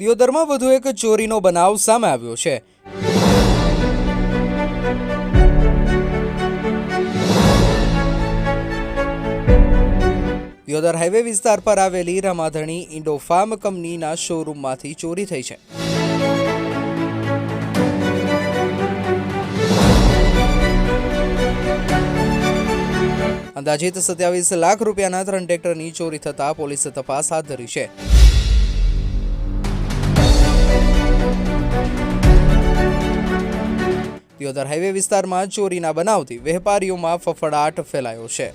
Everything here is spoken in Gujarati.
દિયોદરમાં વધુ એક ચોરીનો બનાવ સામે આવ્યો છે। દિયોદર હાઈવે વિસ્તાર પર આવેલી રમાધણી ઇન્ડો ફાર્મ કંપનીના શોરૂમમાંથી ચોરી થઈ છે। અંદાજિત 27 લાખ રૂપિયાના 3 ટ્રેક્ટરની ચોરી થતા પોલીસે તપાસ હાથ ધરી છે। દિયોદર હાઈવે વિસ્તારમાં ચોરીના બનાવથી વેપારીઓમાં ફફડાટ ફેલાયો છે।